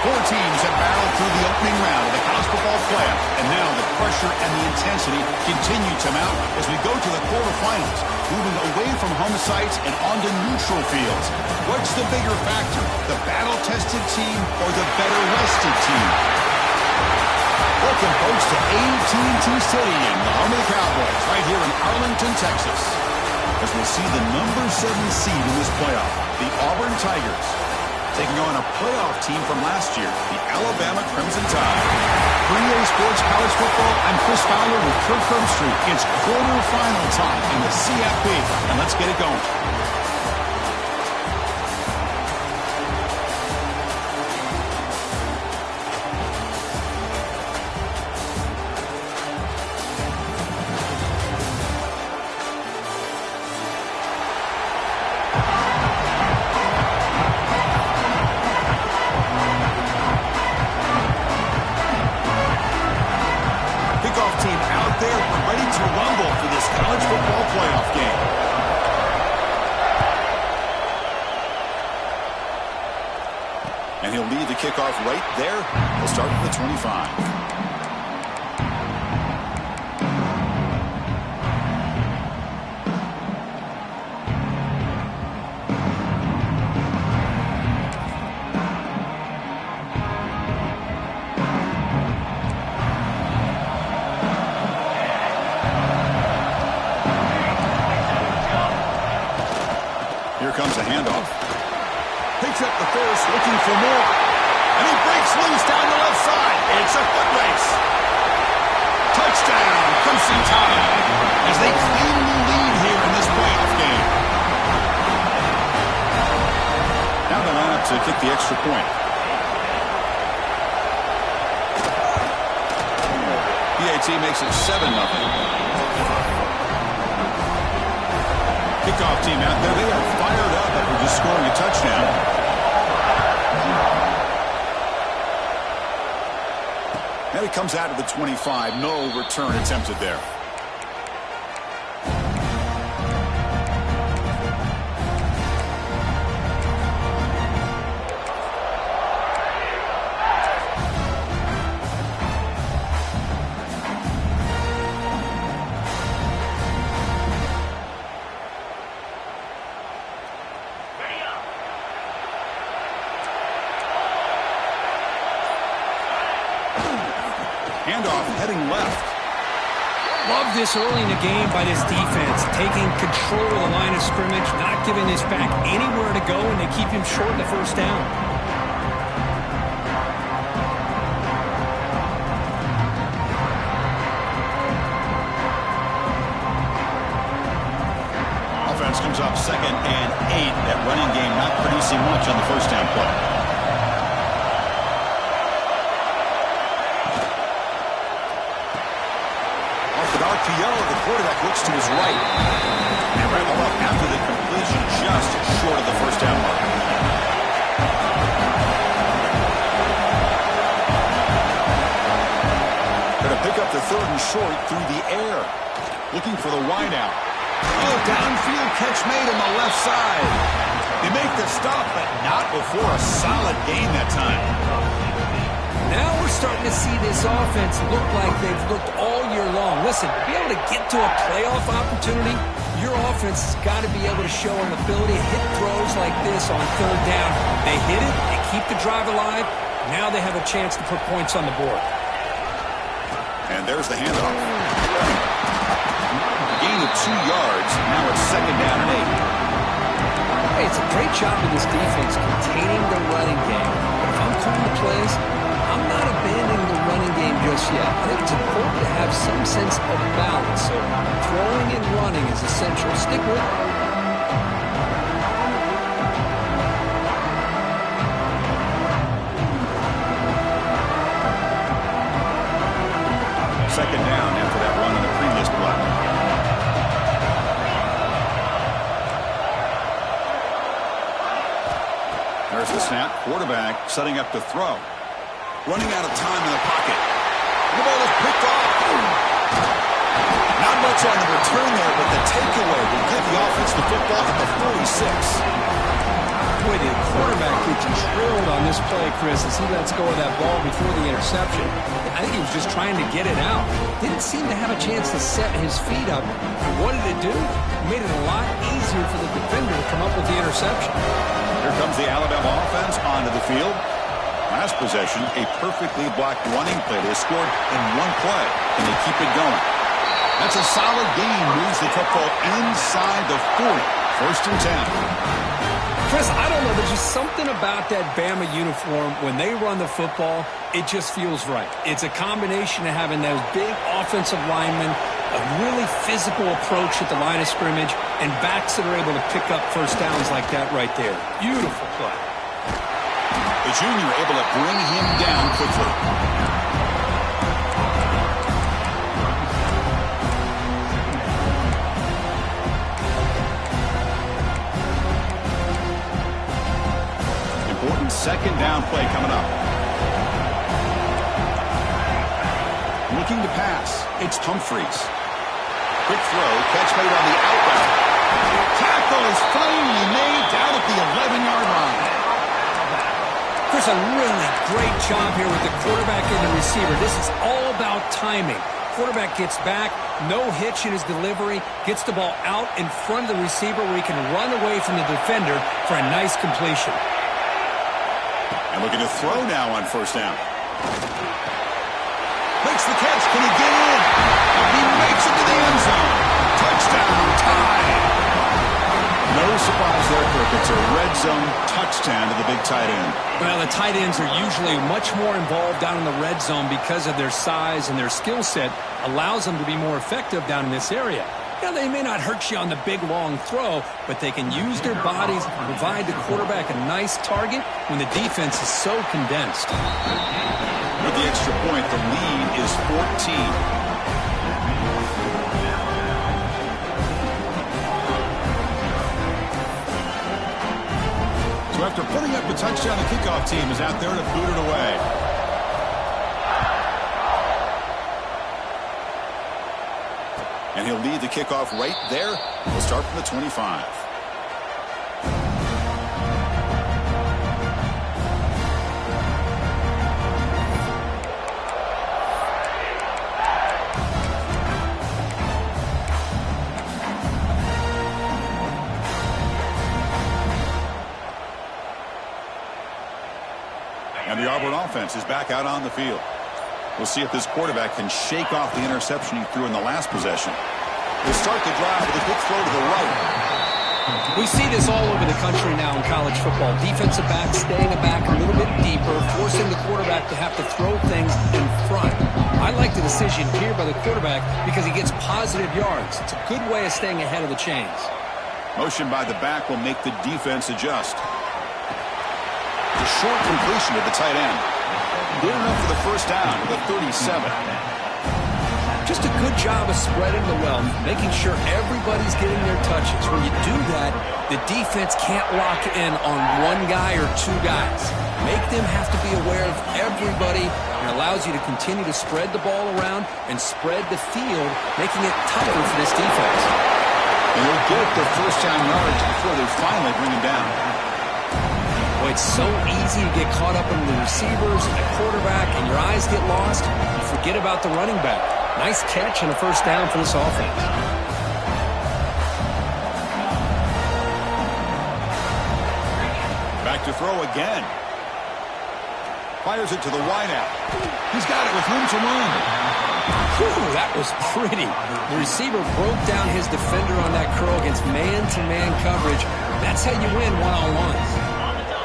Four teams have battled through the opening round of the college football playoff, and now the pressure and the intensity continue to mount as we go to the quarterfinals, moving away from home sites and onto neutral fields. What's the bigger factor, the battle-tested team or the better-rested team? Welcome, folks, to Ncaa26 Stadium, the home of the Cowboys, right here in Arlington, Texas, as we'll see the number 7 seed in this playoff, the Auburn Tigers, taking on a playoff team from last year, the Alabama Crimson Tide. For EA Sports College Football, I'm Chris Fowler with Kirk Herbstreit. It's quarterfinal time in the CFP, and let's get it going. And he'll lead the kickoff right there. He'll start at the 25. Here comes a handoff. Picks up the first, looking for more. And he breaks loose down the left side. It's a foot race. Touchdown, Crimson Tide, as they claim the lead here in this playoff game. Now the lineup to kick the extra point. PAT makes it 7-0. Kickoff team out there. They are fired up after just scoring a touchdown. And it comes out of the 25. No return attempted there. Handoff heading left. Love this early in the game by this defense, taking control of the line of scrimmage, not giving this back anywhere to go, and they keep him short in the first down. Offense comes up 2nd and 8. That running game not producing much on the first down play. The quarterback looks to his right. And wrap up after the completion, just short of the first down mark. Going to pick up the 3rd and short through the air. Looking for the wide out. Oh, downfield catch made on the left side. They make the stop, but not before a solid gain that time. Now we're starting to see this offense look like they've looked all year long. Listen, to be able to get to a playoff opportunity, your offense has got to be able to show an ability to hit throws like this on 3rd down. They hit it, they keep the drive alive. Now they have a chance to put points on the board. And there's the handoff. Gain of 2 yards. Now it's 2nd down and 8. Hey, it's a great job of this defense containing the running game. But if I'm calling the plays, I'm not abandoning the running game just yet. I think it's important to have some sense of balance. So throwing and running is essential. Stick with it. Second down after that run on the previous play. There's the snap. Quarterback setting up to throw. Running out of time in the pocket. The ball is picked off. Not much on the return there, but the takeaway will give the offense the football at the 46. Boy, the quarterback gets drilled on this play, Chris, as he lets go of that ball before the interception. I think he was just trying to get it out. Didn't seem to have a chance to set his feet up. And what did it do? It made it a lot easier for the defender to come up with the interception. Here comes the Alabama offense onto the field. Last possession, a perfectly blocked running play. They scored in one play, and they keep it going. That's a solid gain. Moves the football inside the 40. First and 10. Chris, I don't know. There's just something about that Bama uniform. When they run the football, it just feels right. It's a combination of having those big offensive linemen, a really physical approach at the line of scrimmage, and backs that are able to pick up first downs like that right there. Beautiful play. The junior able to bring him down quickly. Important second down play coming up. Looking to pass. It's Humphreys. Quick throw. Catch made on the outbound. Tackle is finally made down at the 11-yard line. Chris, a really great job here with the quarterback and the receiver. This is all about timing. Quarterback gets back, no hitch in his delivery, gets the ball out in front of the receiver where he can run away from the defender for a nice completion. And looking to throw now on first down. Makes the catch. Can he get in? He makes it to the end zone. Touchdown, tie. No surprise there, Kirk. It's a red zone touchdown to the big tight end. Well, the tight ends are usually much more involved down in the red zone because of their size, and their skill set allows them to be more effective down in this area. Now, they may not hurt you on the big, long throw, but they can use their bodies to provide the quarterback a nice target when the defense is so condensed. With the extra point, the lead is 14. So after putting up a touchdown, the kickoff team is out there to boot it away. And he'll lead the kickoff right there. We'll start from the 25. And the Auburn offense is back out on the field. We'll see if this quarterback can shake off the interception he threw in the last possession. We'll start the drive with a quick throw to the right. We see this all over the country now in college football. Defensive backs staying back a little bit deeper, forcing the quarterback to have to throw things in front. I like the decision here by the quarterback because he gets positive yards. It's a good way of staying ahead of the chains. Motion by the back will make the defense adjust. A short completion to the tight end. Good enough for the first down at the 37. Just a good job of spreading the wealth, making sure everybody's getting their touches. When you do that, the defense can't lock in on one guy or two guys. Make them have to be aware of everybody, and allows you to continue to spread the ball around and spread the field, making it tougher for this defense. And they'll get the first down yards before they finally bring him down. Boy, it's so easy to get caught up in the receivers and the quarterback, and your eyes get lost. You forget about the running back. Nice catch and a first down for this offense. Back to throw again. Fires it to the wideout. He's got it with room to run. Whew, that was pretty. The receiver broke down his defender on that curl against man-to-man coverage. That's how you win one-on-ones.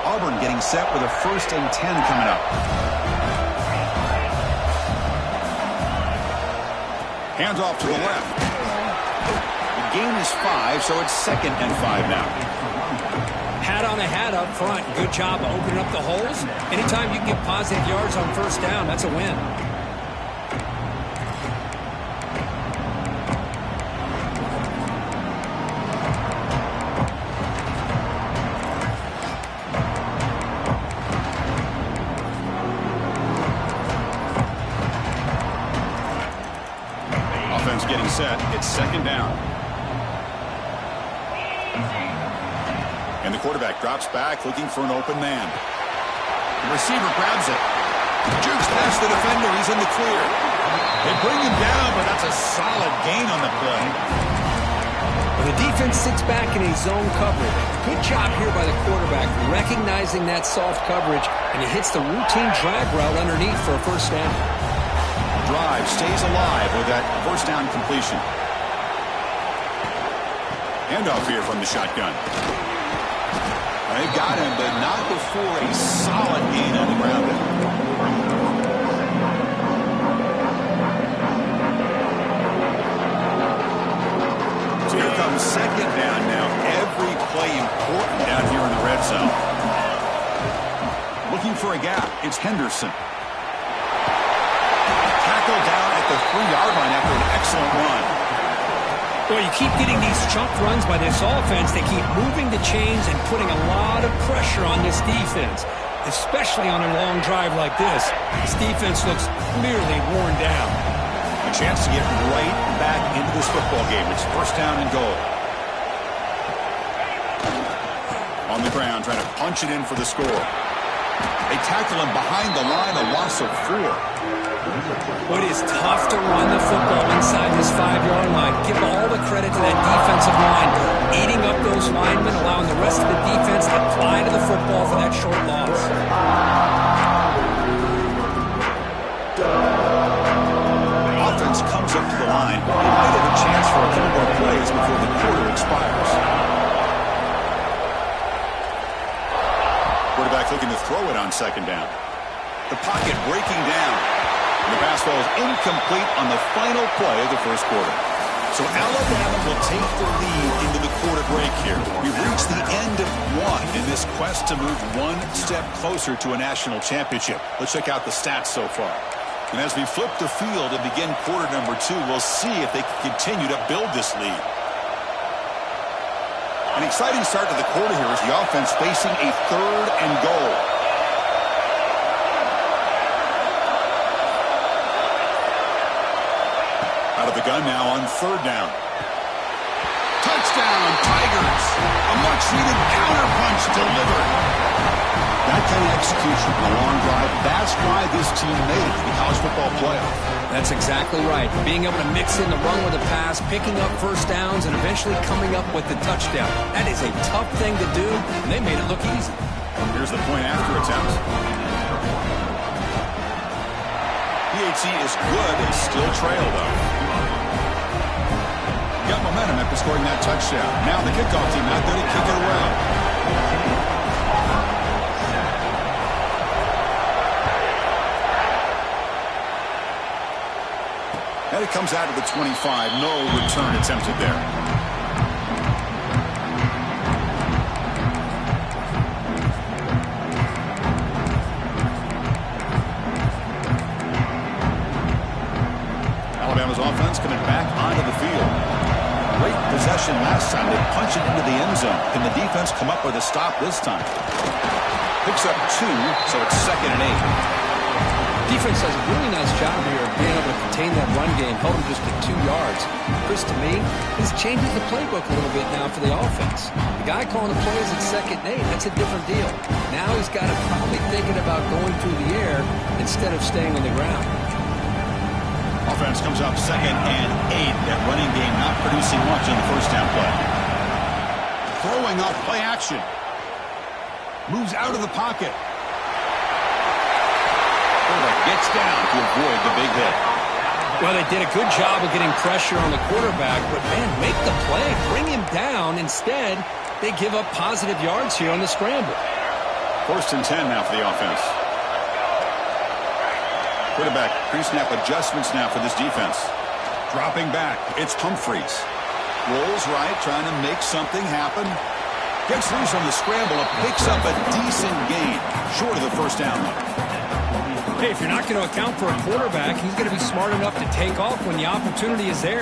Auburn getting set with a 1st and 10 coming up. Hands off to the left. The gain is 5, so it's 2nd and 5 now. Hat on a hat up front. Good job opening up the holes. Anytime you can get positive yards on first down, that's a win. Getting set. It's 2nd down. And the quarterback drops back looking for an open man. The receiver grabs it. Jukes past the defender. He's in the clear. They bring him down, but that's a solid gain on the play. Well, the defense sits back in a zone coverage. Good job here by the quarterback recognizing that soft coverage, and he hits the routine drag route underneath for a first down. Drive stays alive with that first down completion. Handoff here from the shotgun. They've got him, but not before a solid gain on the ground. So here comes second down now. Every play important down here in the red zone. Looking for a gap. It's Henderson. Tackled down at the 3-yard line after an excellent run. Well, you keep getting these chunk runs by this offense. They keep moving the chains and putting a lot of pressure on this defense, especially on a long drive like this. This defense looks clearly worn down. A chance to get right back into this football game. It's first down and goal. On the ground, trying to punch it in for the score. They tackle him behind the line, a loss of 4. It is tough to run the football inside this 5-yard line. Give all the credit to that defensive line, eating up those linemen, allowing the rest of the defense to fly to the football for that short loss. Offense comes up to the line. They might have a chance for a couple more plays before the quarter expires. Quarterback looking to throw it on second down. The pocket breaking down. The pass ball is incomplete on the final play of the first quarter. So Alabama will take the lead into the quarter break here. We've reached the end of one in this quest to move one step closer to a national championship. Let's check out the stats so far. And as we flip the field and begin quarter number 2, we'll see if they can continue to build this lead. An exciting start to the quarter here as the offense facing a 3rd and goal. Out of the gun now on 3rd down. Touchdown, Tigers. A much-needed counterpunch delivered. That kind of execution on a long drive, that's why this team made it to the college football playoff. That's exactly right. Being able to mix in the run with a pass, picking up first downs, and eventually coming up with the touchdown. That is a tough thing to do, and they made it look easy. Here's the point after attempt. PHC is good and still trail, though. Got momentum after scoring that touchdown. Now the kickoff team out there to kick it away. And it comes out of the 25. No return attempted there. Alabama's offense coming back onto the field. Great possession last time. They punch it into the end zone. Can the defense come up with a stop this time? Picks up 2, so it's 2nd and 8. Defense does a really nice job here of being able to contain that run game, hold them just at 2 yards. Chris, to me, this changes the playbook a little bit now for the offense. The guy calling the plays at 2nd and 8, that's a different deal. Now he's got to probably thinking about going through the air instead of staying on the ground. Offense comes up 2nd and 8. That running game not producing much on the first down play. Throwing off play action. Moves out of the pocket. Gets down to avoid the big hit. Well, they did a good job of getting pressure on the quarterback, but, man, make the play. Bring him down. Instead, they give up positive yards here on the scramble. 1st and 10 now for the offense. Quarterback pre-snap adjustments now for this defense. Dropping back. It's Humphreys. Rolls right, trying to make something happen. Gets loose on the scramble and picks up a decent gain. Short of the first down line. Hey, if you're not going to account for a quarterback, he's going to be smart enough to take off when the opportunity is there.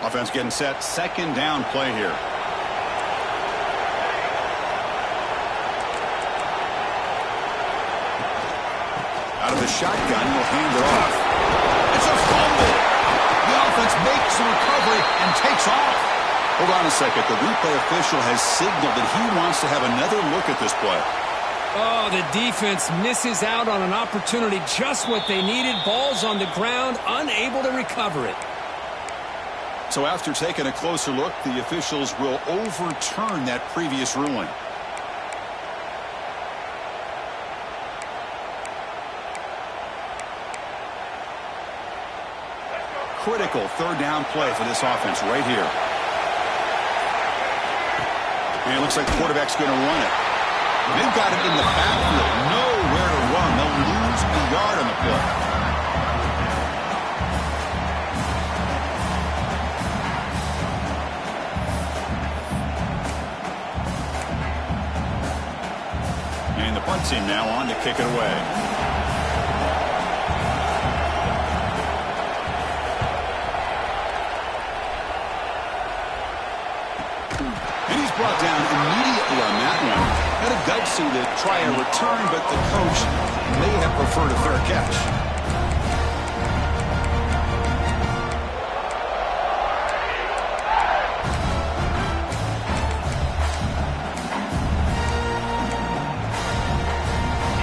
Offense getting set. 2nd down play here. Out of the the shotgun. He'll hand it off. It's a fumble. The offense makes the recovery and takes off. Hold on a second. The replay official has signaled that he wants to have another look at this play. Oh, the defense misses out on an opportunity. Just what they needed. Ball's on the ground, unable to recover it. So after taking a closer look, the officials will overturn that previous ruling. Critical third down play for this offense right here. And it looks like the quarterback's going to run it. They've got it in the backfield. Nowhere to run. They'll lose a yard on the play. And the punt team now on to kick it away. Brought down immediately on that one. Had a gutsy to try a return, but the coach may have preferred a fair catch.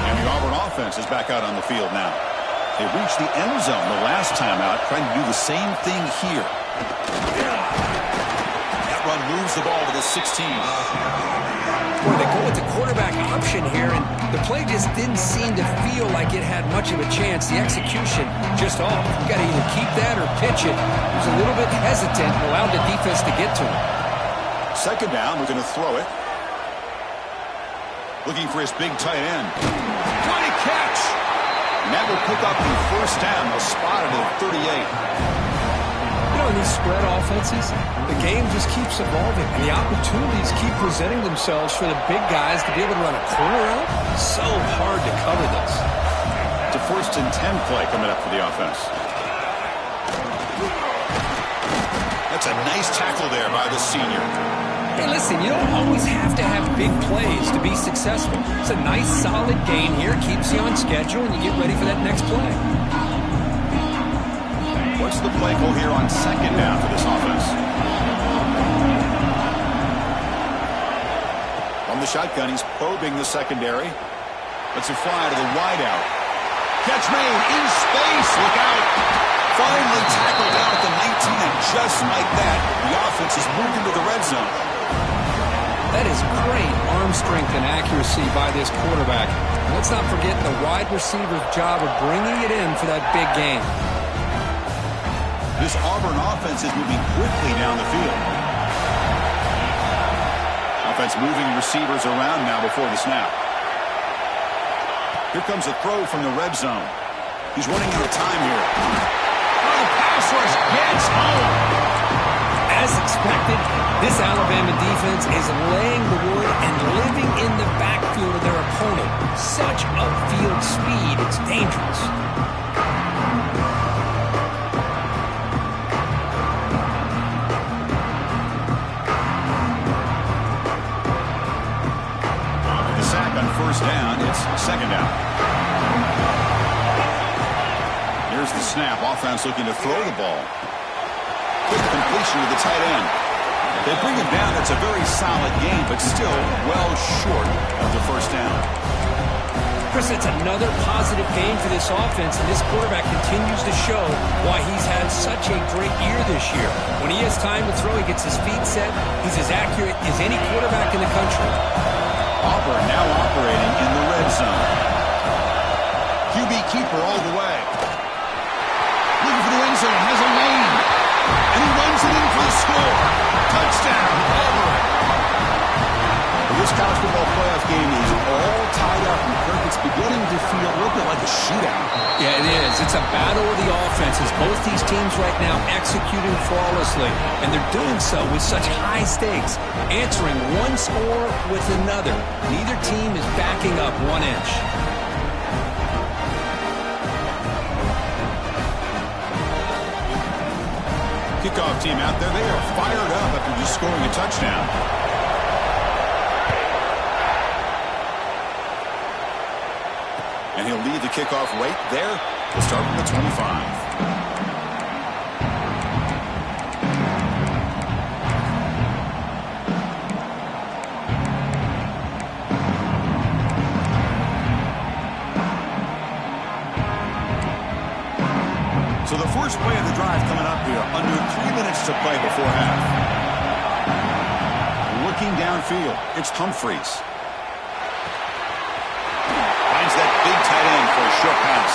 And the Auburn offense is back out on the field now. They reached the end zone the last time out, trying to do the same thing here. Run moves the ball to the 16. Boy, they go with the quarterback option here, and the play just didn't seem to feel like it had much of a chance. The execution just off. You got to either keep that or pitch it. He was a little bit hesitant and allowed the defense to get to him. Second down, we're going to throw it. Looking for his big tight end. Great catch! And that will pick up the first down. They'll spot it at 38. In these spread offenses, the game just keeps evolving, and the opportunities keep presenting themselves for the big guys to be able to run a corner out. So hard to cover this. It's a 1st and 10 play coming up for the offense. That's a nice tackle there by the senior. Hey, listen, you don't always have to have big plays to be successful. It's a nice, solid gain here. Keeps you on schedule, and you get ready for that next play. What's the play call here on second down for this offense? From the shotgun, he's probing the secondary. Lets it fly to the wideout. Catch made in space. Look out. Finally tackled down at the 19, and just like that, the offense is moving to the red zone. That is great arm strength and accuracy by this quarterback. And let's not forget the wide receiver's job of bringing it in for that big game. This Auburn offense is moving quickly down the field. Offense moving receivers around now before the snap. Here comes a throw from the red zone. He's running out of time here. Oh, the pass rush gets home. As expected, this Alabama defense is laying the wood and living in the backfield of their opponent. Such upfield speed, it's dangerous. First down, it's second down. Here's the snap. Offense looking to throw the ball. Quick completion to the tight end. They bring him down. It's a very solid game, but still well short of the first down. Chris, it's another positive game for this offense, and this quarterback continues to show why he's had such a great year this year. When he has time to throw, he gets his feet set. He's as accurate as any quarterback in the country. Auburn now operating in the red zone. QB keeper all the way. Looking for the end zone. Has a lane. And he runs it in for the score. Touchdown, Auburn. This college football playoff game is all tied up. It's beginning to feel a little bit like a shootout. Yeah, it is. It's a battle of the offenses. Both these teams right now executing flawlessly, and they're doing so with such high stakes, answering one score with another. Neither team is backing up 1 inch. Kickoff team out there, they are fired up after just scoring a touchdown. And he'll lead the kickoff right there. We'll start from the 25. So the first play of the drive coming up here, under 3 minutes to play before half. Looking downfield, it's Humphreys. Finds that big tight end for a short pass.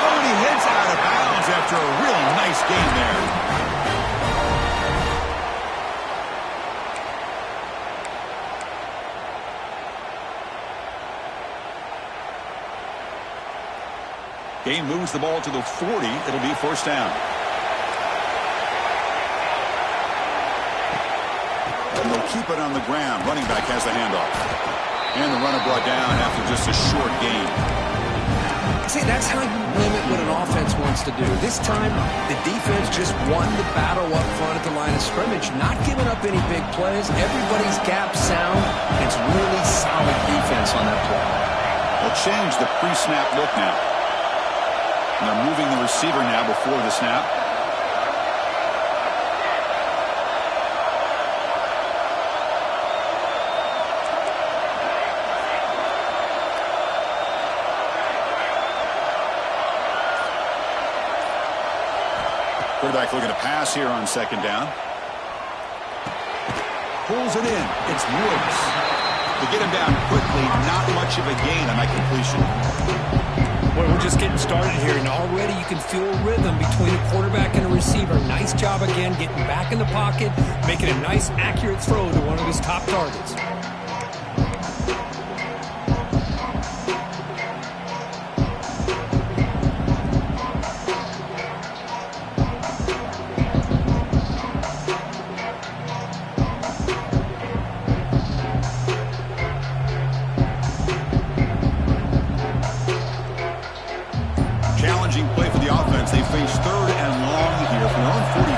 Oh, and he heads out of bounds after a real nice gain there. Game moves the ball to the 40. It'll be first down. And they'll keep it on the ground. Running back has the handoff. And the runner brought down after just a short gain. See, that's how you limit what an offense wants to do. This time, the defense just won the battle up front at the line of scrimmage, not giving up any big plays. Everybody's gap sound. It's really solid defense on that play. They'll change the pre-snap look now. And they're moving the receiver now before the snap. Quarterback looking to pass here on second down. Pulls it in. It's Woods. To get him down quickly, not much of a gain on that completion. Boy, we're just getting started here, and already you can feel a rhythm between a quarterback and a receiver. Nice job again getting back in the pocket, making a nice, accurate throw to one of his top targets. Play for the offense. They face third and long here from their own 43.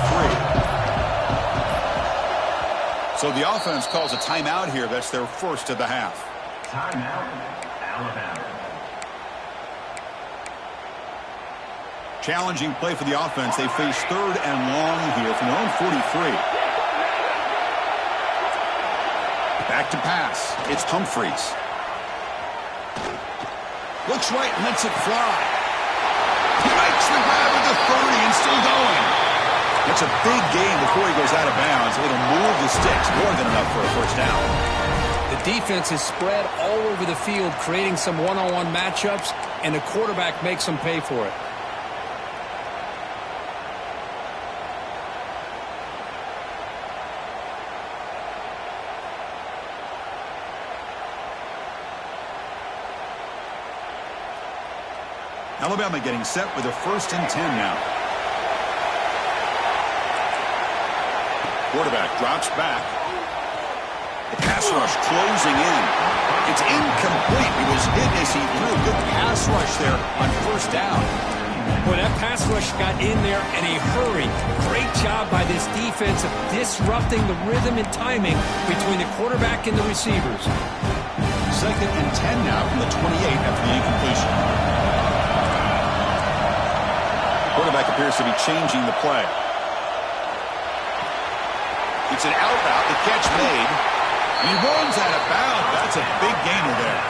So the offense calls a timeout here. That's their first of the half. Timeout, Alabama. Challenging play for the offense. They face third and long here from their own 43. Back to pass. It's Humphreys. Looks right and lets it fly. He makes the grab at the 30 and still going. That's a big gain before he goes out of bounds. It'll move the sticks, more than enough for a first down. The defense is spread all over the field, creating some one-on-one matchups, and the quarterback makes them pay for it. Alabama getting set with a 1st and 10 now. Quarterback drops back. The pass rush closing in. It's incomplete. He was hit as he threw. Good pass rush there on first down. Boy, that pass rush got in there in a hurry. Great job by this defense of disrupting the rhythm and timing between the quarterback and the receivers. 2nd and 10 now from the 28 after the incompletion. Quarterback appears to be changing the play. It's an out route. The catch made. And he runs out of bounds. That's a big gainer there.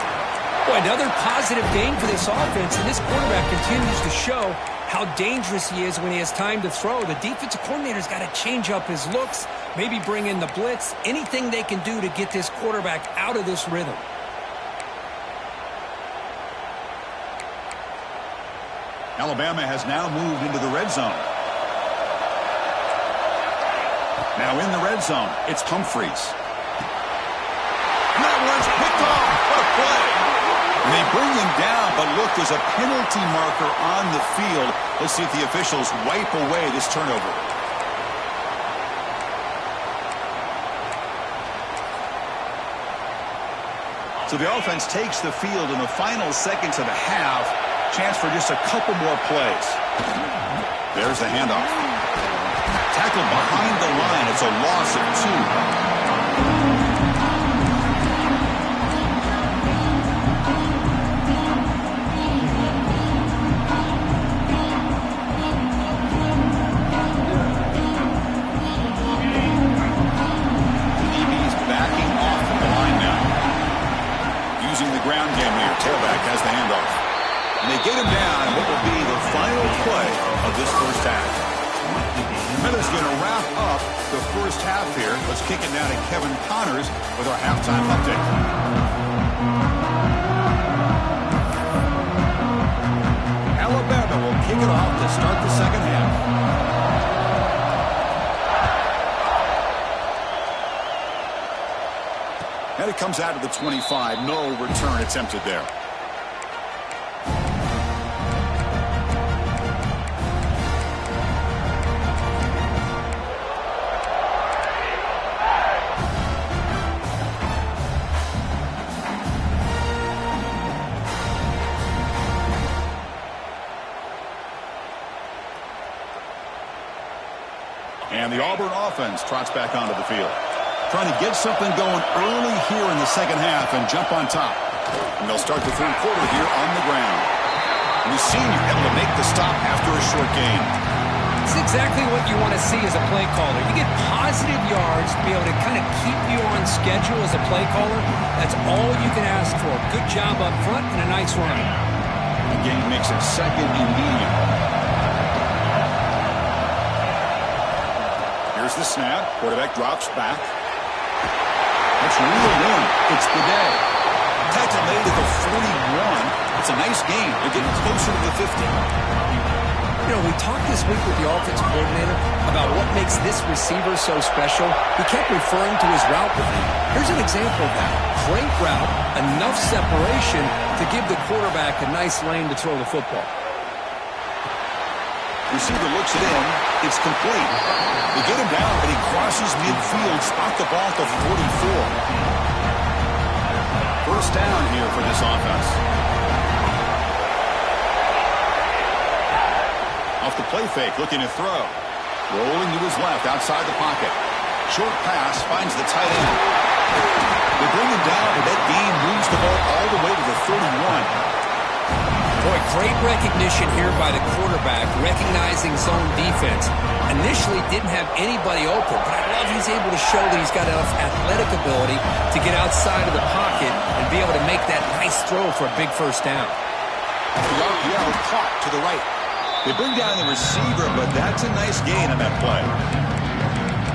Boy, another positive gain for this offense, and this quarterback continues to show how dangerous he is when he has time to throw. The defensive coordinator's got to change up his looks, maybe bring in the blitz, anything they can do to get this quarterback out of this rhythm. Alabama has now moved into the red zone. Now in the red zone, it's Humphreys. And that one's picked off. What a play. And they bring him down, but look, there's a penalty marker on the field. Let's see if the officials wipe away this turnover. So the offense takes the field in the final seconds of the half. Chance for just a couple more plays. There's the handoff. Tackled behind the line. It's a loss of 2. of this first half. And that's going to wrap up the first half here. Let's kick it down to Kevin Connors with our halftime update. Alabama will kick it off to start the second half. And it comes out of the 25. No return attempted there. And the Auburn offense trots back onto the field. Trying to get something going early here in the second half and jump on top. And they'll start the third quarter here on the ground. And the senior able to make the stop after a short gain. It's exactly what you want to see as a play caller. You get positive yards to be able to kind of keep you on schedule as a play caller. That's all you can ask for. Good job up front and a nice run. The game makes it second and medium. Here's the snap. Quarterback drops back. That's rule one. It's the day. Tackle made at the 41. It's a nice game. They're getting closer to the 50. You know, we talked this week with the offensive coordinator about what makes this receiver so special. He kept referring to his route running. Here's an example of that. Great route, enough separation to give the quarterback a nice lane to throw the football. Receiver looks it in. It's complete. They get him down, but he crosses midfield, spot the ball to 44. First down here for this offense. Off the play fake, looking to throw. Rolling to his left, outside the pocket. Short pass, finds the tight end. They bring him down, but that gain moves the ball all the way to the 31. Boy, great recognition here by the quarterback, recognizing zone defense. Initially didn't have anybody open, but I love he's able to show that he's got enough athletic ability to get outside of the pocket and be able to make that nice throw for a big first down. The RPO caught to the right. They bring down the receiver, but that's a nice gain on that play.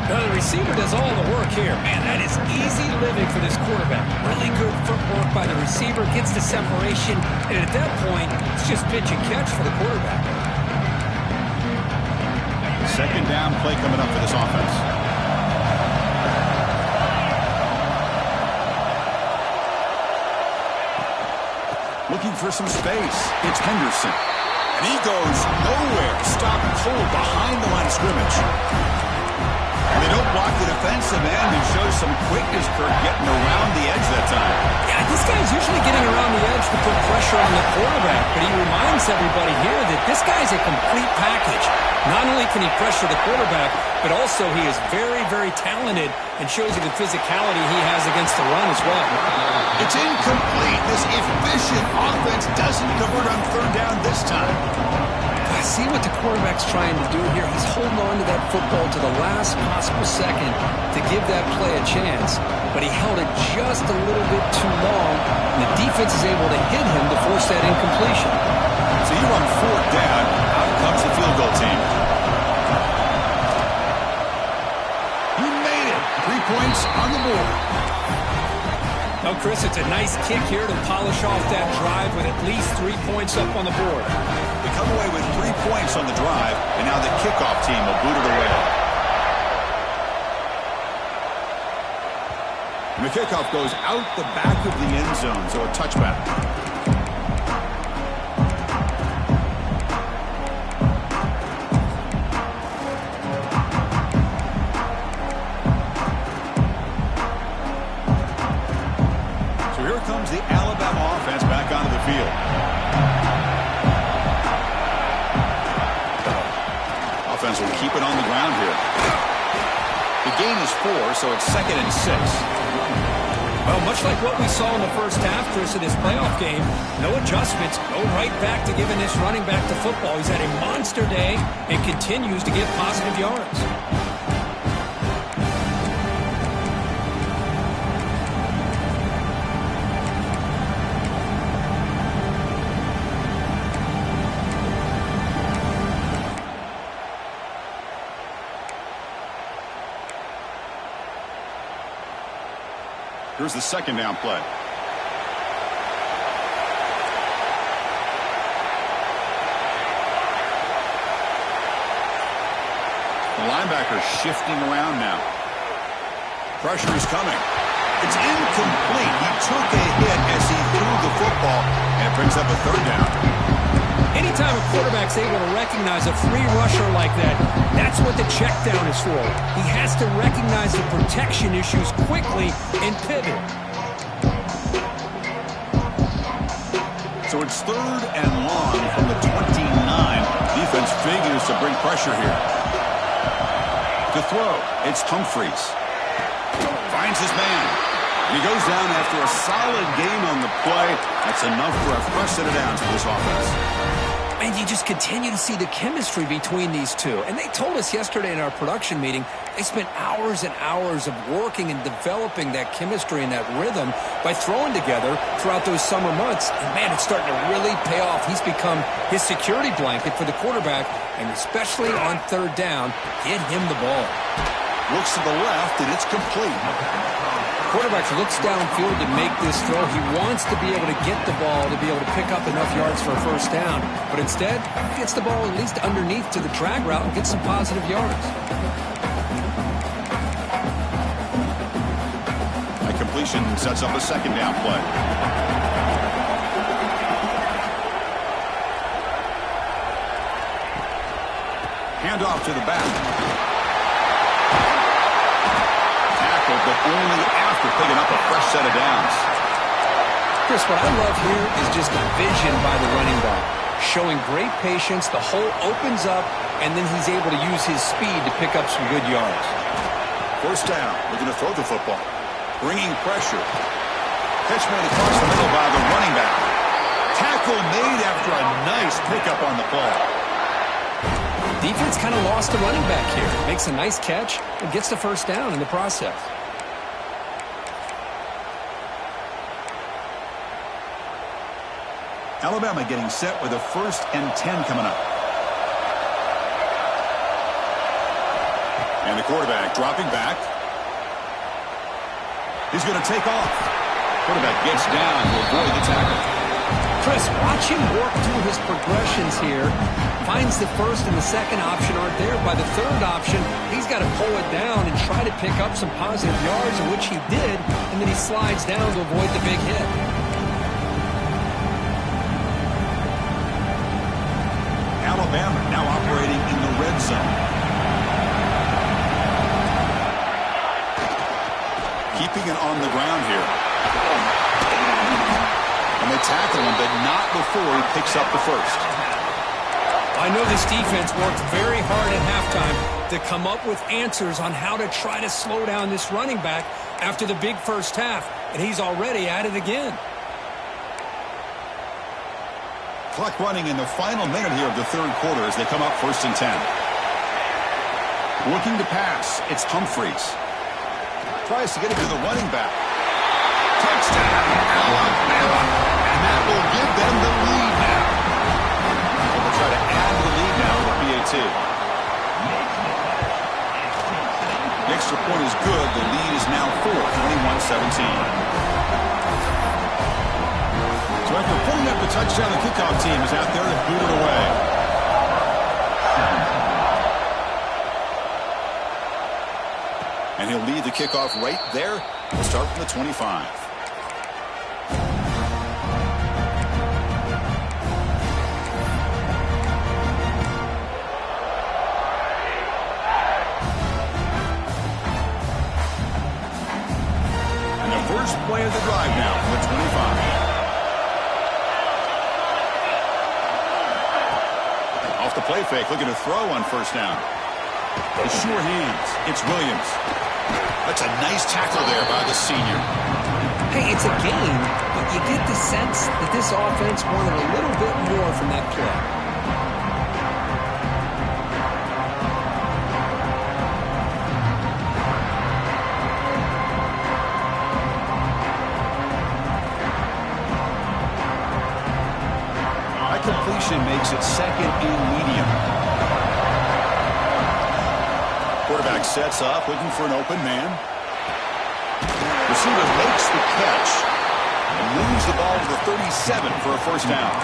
Now the receiver does all the work here. Man, that is easy living for this quarterback. Really good footwork by the receiver, gets the separation, and at that point, it's just pitch and catch for the quarterback. Second down play coming up for this offense. Looking for some space. It's Henderson. And he goes nowhere. Stopped cold behind the line of scrimmage. And they don't block the defensive end, who shows some quickness for getting around the edge that time. Yeah, this guy's usually getting around the edge to put pressure on the quarterback, but he reminds everybody here that this guy's a complete package. Not only can he pressure the quarterback, but also he is very, very talented and shows you the physicality he has against the run as well. It's incomplete. This efficient offense doesn't convert on third down this time. I see what the quarterback's trying to do here. He's holding on to that football to the last possible second to give that play a chance, but he held it just a little bit too long, and the defense is able to hit him to force that incompletion. So you're on fourth down. Out comes the field goal team. He made it. 3 points on the board. Now, Chris, it's a nice kick here to polish off that drive with at least 3 points up on the board. They come away with 3 points on the drive, and now the kickoff team will boot it away. And the kickoff goes out the back of the end zone, so a touchback. So here comes the Alabama offense back onto the field. Offense will keep it on the ground here. The gain is 4, so it's 2nd and 6. Well, much like what we saw in the first half, Chris, of this playoff game, no adjustments, go right back to giving this running back to football. He's had a monster day and continues to get positive yards. Here's the second down play. The linebacker shifting around now. Pressure is coming. It's incomplete. He took a hit as he threw the football, and it brings up a third down. Anytime a quarterback's able to recognize a free rusher like that, that's what the check down is for. He has to recognize the protection issues quickly and pivot. So it's 3rd and long from the 29. Defense figures to bring pressure here. To throw, it's Humphries. Finds his man. He goes down after a solid gain on the play. That's enough for a fresh set of downs for this offense. And you just continue to see the chemistry between these two. And they told us yesterday in our production meeting, they spent hours and hours of working and developing that chemistry and that rhythm by throwing together throughout those summer months. And, man, it's starting to really pay off. He's become his security blanket for the quarterback, and especially on 3rd down, get him the ball. Looks to the left, and it's complete. Quarterback looks downfield to make this throw. He wants to be able to get the ball to be able to pick up enough yards for a first down. But instead, he gets the ball at least underneath to the drag route and gets some positive yards. A completion sets up a second down play. Handoff to the back. But only after picking up a fresh set of downs. Chris, what I love here is just the vision by the running back. Showing great patience, the hole opens up, and then he's able to use his speed to pick up some good yards. First down, looking to throw the football. Bringing pressure. Pitch made across the middle by the running back. Tackle made after a nice pickup on the play. Defense kind of lost the running back here. Makes a nice catch and gets the first down in the process. Alabama getting set with a 1st and 10 coming up. And the quarterback dropping back. He's going to take off. Quarterback gets down to avoid the tackle. Chris, watch him work through his progressions here. Finds the first and the second option aren't there. By the third option, he's got to pull it down and try to pick up some positive yards, which he did, and then he slides down to avoid the big hit. Alabama now operating in the red zone. Keeping it on the ground here. And they tackle him, but not before he picks up the first. I know this defense worked very hard at halftime to come up with answers on how to try to slow down this running back after the big first half, and he's already at it again. Clock running in the final minute here of the 3rd quarter as they come up 1st and 10. Looking to pass, it's Humphries. Tries to get it to the running back. Touchdown, Alabama. And that will give them the lead now. They'll try to add to the lead now with BAT. The extra point is good. The lead is now 4, 21-17. So after pulling up the touchdown, the kickoff team is out there to boot it away. And he'll lead the kickoff right there. We'll start from the 25. And the first play of the drive now from the 25. Off the play fake, looking to throw on 1st down. The sure hands, it's Williams. That's a nice tackle there by the senior. Hey, it's a game, but you get the sense that this offense wanted a little bit more from that play. Completion makes it 2nd and medium. Quarterback sets up, looking for an open man. Receiver makes the catch and moves the ball to the 37 for a first down.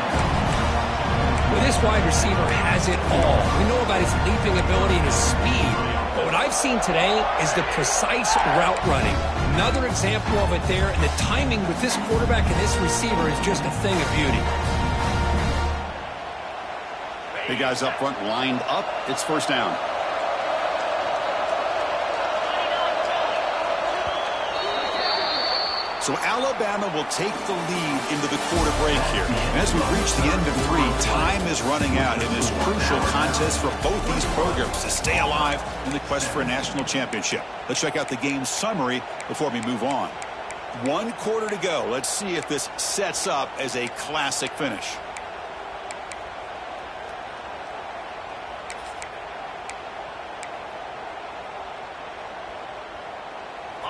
Well, this wide receiver has it all. We know about his leaping ability and his speed. But what I've seen today is the precise route running. Another example of it there, and the timing with this quarterback and this receiver is just a thing of beauty. Big guys up front lined up. It's first down. So Alabama will take the lead into the quarter break here. And as we reach the end of 3, time is running out in this crucial contest for both these programs to stay alive in the quest for a national championship. Let's check out the game summary before we move on. 1 quarter to go. Let's see if this sets up as a classic finish.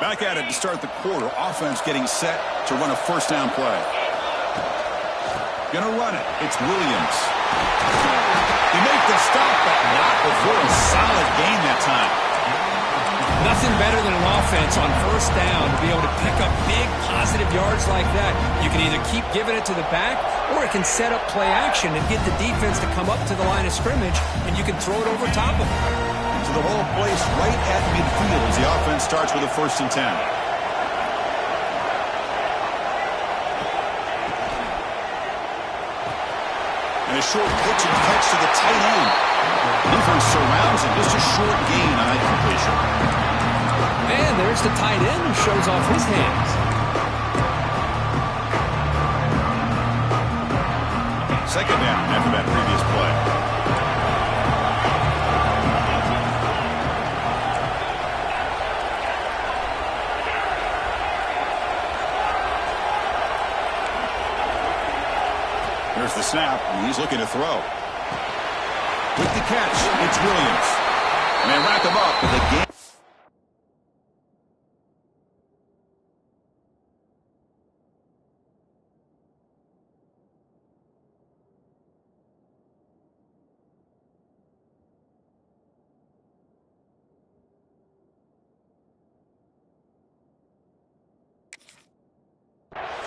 Back at it to start the quarter. Offense getting set to run a first down play. Gonna run it. It's Williams. They make the stop, but not before a solid gain that time. Nothing better than an offense on first down to be able to pick up big positive yards like that. You can either keep giving it to the back, or it can set up play action and get the defense to come up to the line of scrimmage, and you can throw it over top of them. To the whole place right at midfield as the offense starts with a 1st and 10. And a short pitch and catch to the tight end. Defense surrounds him. Just a short gain on that completion. And there's the tight end who shows off his hands. Second down after that previous play. There's the snap, and he's looking to throw. With the catch, it's Williams. And they wrap him up with a game.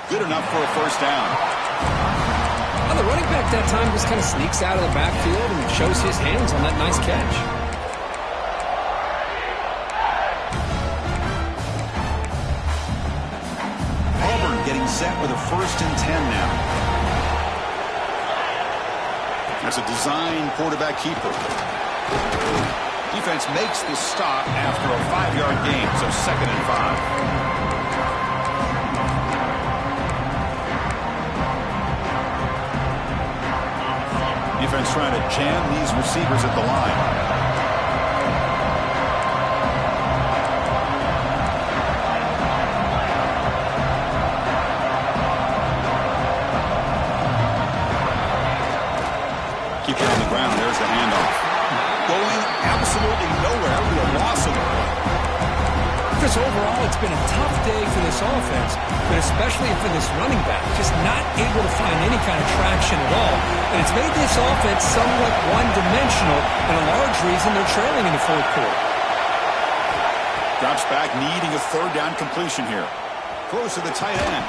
Good enough for a first down. The running back that time just kind of sneaks out of the backfield and shows his hands on that nice catch. Auburn getting set with a 1st and 10 now. That's a design quarterback keeper. Defense makes the stop after a 5-yard gain, so 2nd and 5. Defense trying to jam these receivers at the line. Keep it on the ground. There's the handoff. Going absolutely nowhere with a loss of the play. Chris, overall, it's been a tough day for this offense, but especially for this running back, just not able to find any kind of traction at all. And it's made this offense somewhat one-dimensional, and a large reason they're trailing in the 4th quarter. Drops back, needing a 3rd down completion here. Close to the tight end.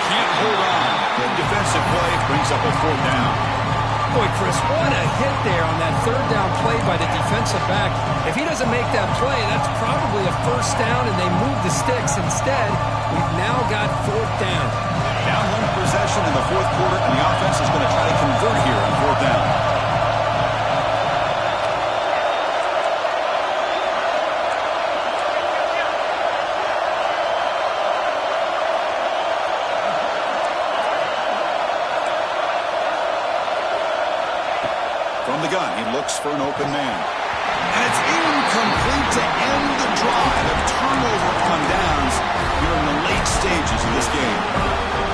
Can't hold on. Good defensive play, brings up a 4th down. Boy, Chris, what a hit there on that 3rd down play by the defensive back. If he doesn't make that play, that's probably a first down, and they move the sticks. Instead, we've now got 4th down. Down 1 possession in the 4th quarter, and the offense is going to try to convert here on 4th down. From the gun, he looks for an open man. And it's incomplete to end the drive. A turnover on downs here in the late stages of this game.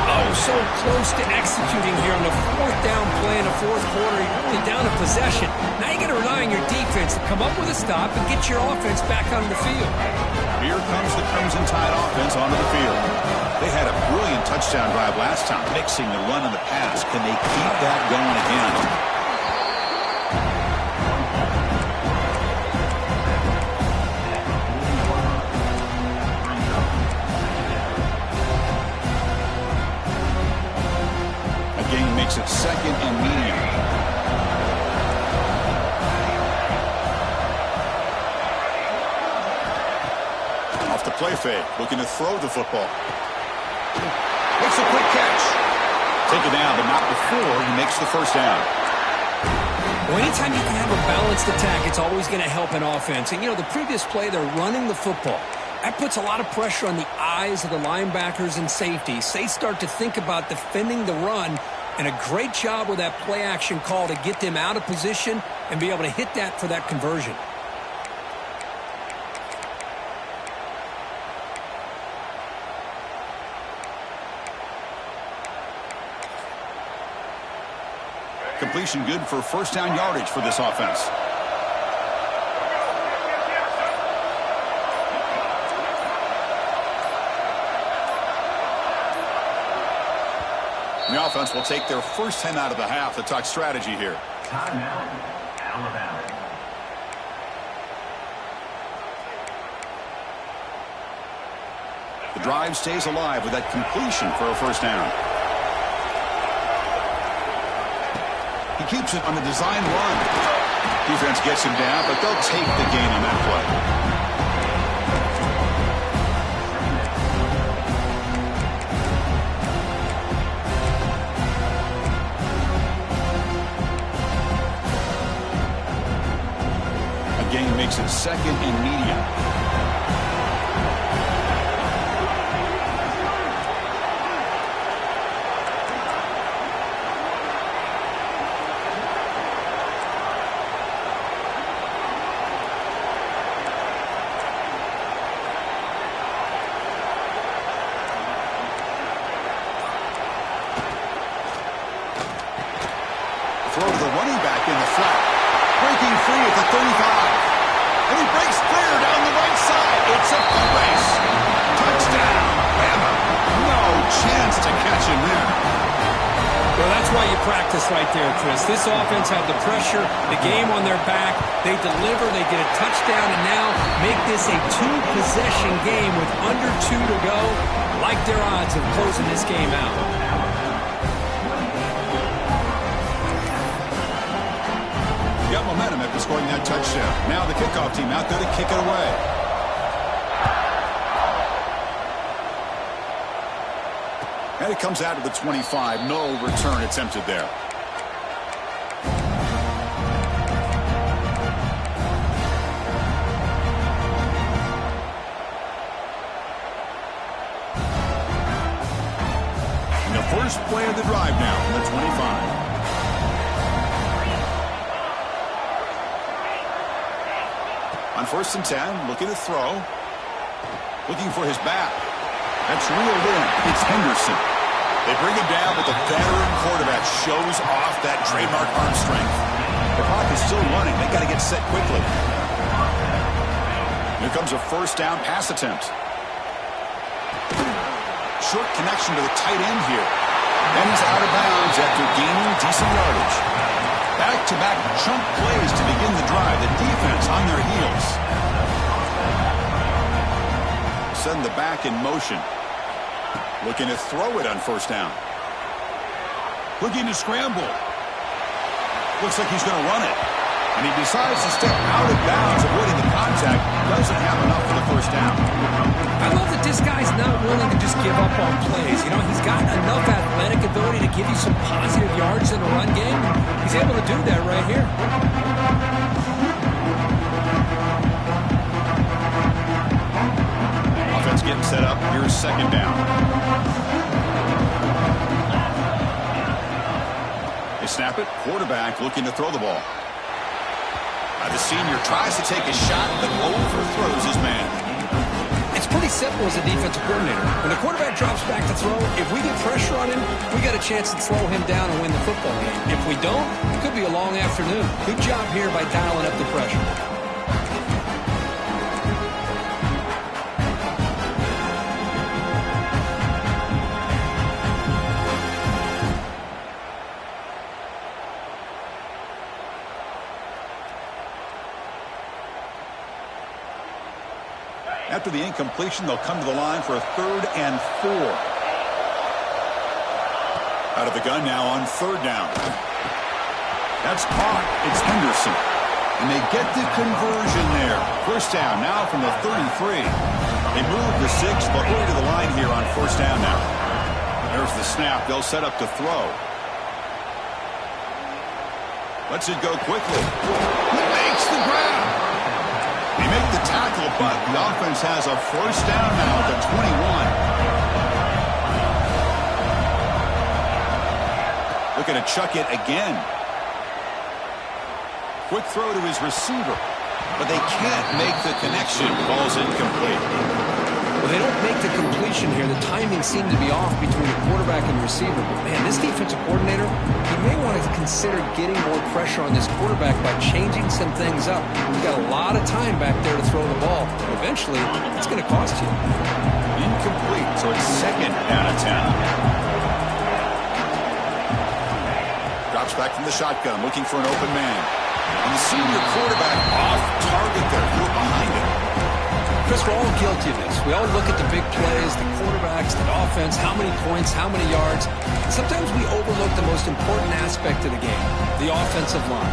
Oh, so close to executing here on the 4th down play in the 4th quarter. You're only down a possession. Now you got to rely on your defense to come up with a stop and get your offense back on the field. Here comes the Crimson Tide offense onto the field. They had a brilliant touchdown drive last time, mixing the run and the pass. Can they keep that going again? play fake, looking to throw the football. Makes a quick catch. Taken down, but not before he makes the first down. Well, anytime you can have a balanced attack, it's always going to help an offense. And, the previous play, they're running the football. That puts a lot of pressure on the eyes of the linebackers and safeties. They start to think about defending the run, and a great job with that play action call to get them out of position and be able to hit that for that conversion. Completion good for first down yardage for this offense. The offense will take their first 10 out of the half to talk strategy here. Timeout, Alabama. The drive stays alive with that completion for a first down. He keeps it on the design run. Defense gets him down, but they'll take the gain on that play. A gain makes it second and medium. Throw to the running back in the flat. Breaking free at the 35. And he breaks clear down the right side. It's a foot race. Touchdown, Bama. No chance to catch him there. Well, that's why you practice right there, Chris. This offense had the pressure, the game on their back. They deliver, they get a touchdown, and now make this a two-possession game with under 2 to go. Like their odds of closing this game out. Got momentum after scoring that touchdown. Now the kickoff team out there to kick it away. And it comes out of the 25. No return attempted there. And the first play of the drive now from the 25. On 1st and 10, looking to throw. Looking for his back. That's reeled in. It's Henderson. They bring him down, but the veteran quarterback shows off that trademark arm strength. The clock is still running. They got to get set quickly. Here comes a first down pass attempt. Short connection to the tight end here. Then he's out of bounds after gaining decent yardage. Back-to-back chunk plays to begin the drive. The defense on their heels. Send the back in motion. Looking to throw it on first down. Looking to scramble. Looks like he's going to run it. And he decides to step out of bounds, avoiding the contact. Doesn't have enough for the first down. I love that this guy's not willing to just give up on plays. He's got enough athletic ability to give you some positive yards in the run game. He's able to do that right here. Offense getting set up. Here's second down. They snap it. Quarterback looking to throw the ball. The senior tries to take a shot, but overthrows his man. It's pretty simple as a defensive coordinator. When the quarterback drops back to throw, if we get pressure on him, we got a chance to slow him down and win the football game. If we don't, it could be a long afternoon. Good job here by dialing up the pressure. After the incompletion, they'll come to the line for a 3rd and 4. Out of the gun now on 3rd down. That's caught. It's Henderson. And they get the conversion there. First down now from the 33. They move the 6. They'll hurry to the line here on first down now. There's the snap. They'll set up to throw. Lets it go quickly. He makes the grab. They make the tackle, but the offense has a first down now at the 21. Looking to chuck it again. Quick throw to his receiver, but they can't make the connection. Ball's incomplete. Well, they don't make the completion here. The timing seemed to be off between the quarterback and the receiver. But, man, this defensive coordinator, he may want to consider getting more pressure on this quarterback by changing some things up. He's got a lot of time back there to throw the ball. Eventually, it's going to cost you. Incomplete, so it's second down and 10. Drops back from the shotgun, looking for an open man. And the senior quarterback off target there. You're behind him. Chris, we're all guilty of this. We all look at the big plays, the quarterbacks, the offense, how many points, how many yards. Sometimes we overlook the most important aspect of the game, the offensive line.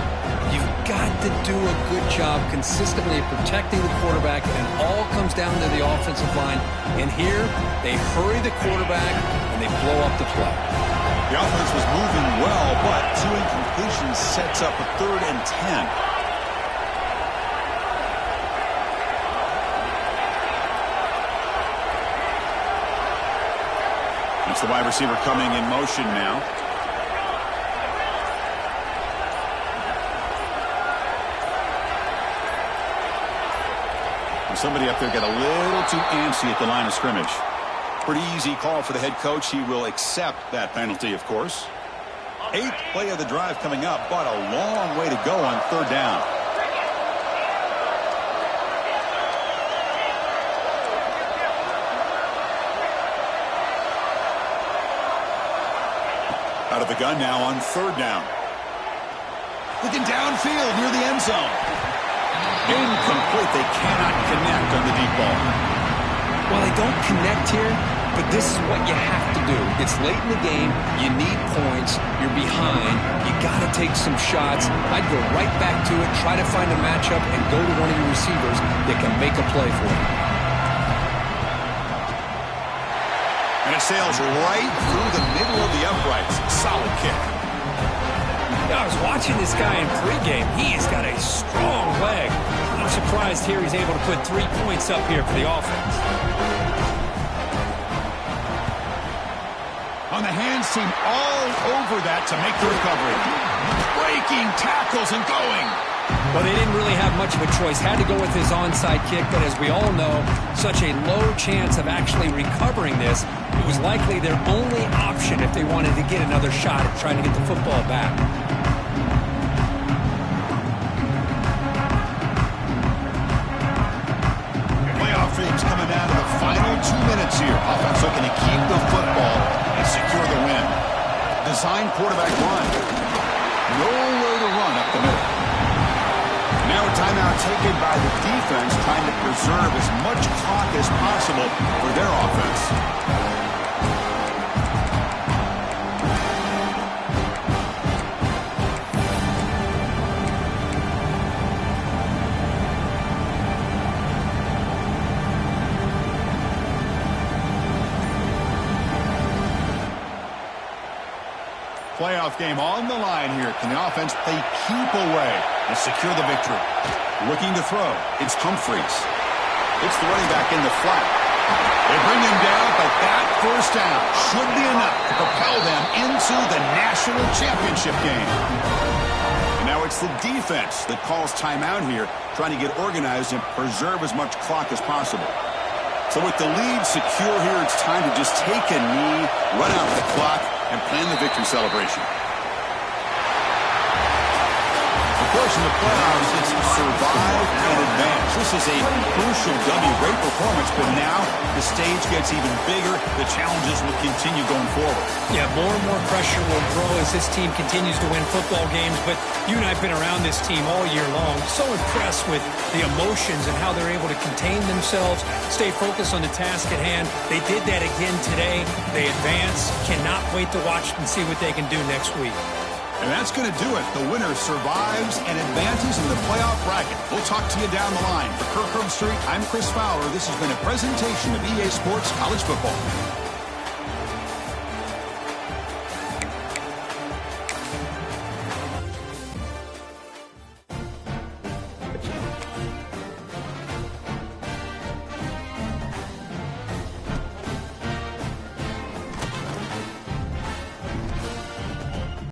You've got to do a good job consistently protecting the quarterback, and it all comes down to the offensive line. And here, they hurry the quarterback, and they blow up the play. The offense was moving well, but 2 incompletions sets up a 3rd and 10. It's the wide receiver coming in motion now. And somebody up there got a little too antsy at the line of scrimmage. Pretty easy call for the head coach. He will accept that penalty, of course. 8th play of the drive coming up, but a long way to go on 3rd down. Out of the gun now on 3rd down. Looking downfield near the end zone. Incomplete. They cannot connect on the deep ball. Well, they don't connect here, but this is what you have to do. It's late in the game. You need points. You're behind. You got to take some shots. I'd go right back to it, try to find a matchup, and go to one of your receivers that can make a play for you. And it sails right through the middle of the uprights. Solid kick. I was watching this guy in pregame. He has got a strong leg. I'm surprised here he's able to put 3 points up here for the offense. On the hands team all over that to make the recovery. Breaking tackles and going. Well, they didn't really have much of a choice. Had to go with his onside kick, but as we all know, such a low chance of actually recovering this. It was likely their only option if they wanted to get another shot at trying to get the football back. Playoff dreams coming down to the final 2 minutes here. Offense looking to keep the football and secure the win. Design quarterback run. Nowhere to run up the middle. Now a timeout taken by the defense, trying to preserve as much clock as possible for their offense. Playoff game on the line here. Can the offense play keep away and secure the victory? Looking to throw. It's Humphreys. It's the running back in the flat. They bring him down, but that first down should be enough to propel them into the national championship game. And now it's the defense that calls timeout here, trying to get organized and preserve as much clock as possible. So with the lead secure here, it's time to just take a knee, run out the clock, and plan the victory celebration. Of course, in the playoffs, it's survive and advance. This is a crucial W. Great performance, but now the stage gets even bigger. The challenges will continue going forward. Yeah, more and more pressure will grow as this team continues to win football games, but you and I have been around this team all year long. So impressed with the emotions and how they're able to contain themselves, stay focused on the task at hand. They did that again today. They advance. Cannot wait to watch and see what they can do next week. And that's going to do it. The winner survives and advances in the playoff bracket. We'll talk to you down the line. For Kirk Herbstreit, I'm Chris Fowler. This has been a presentation of EA Sports College Football.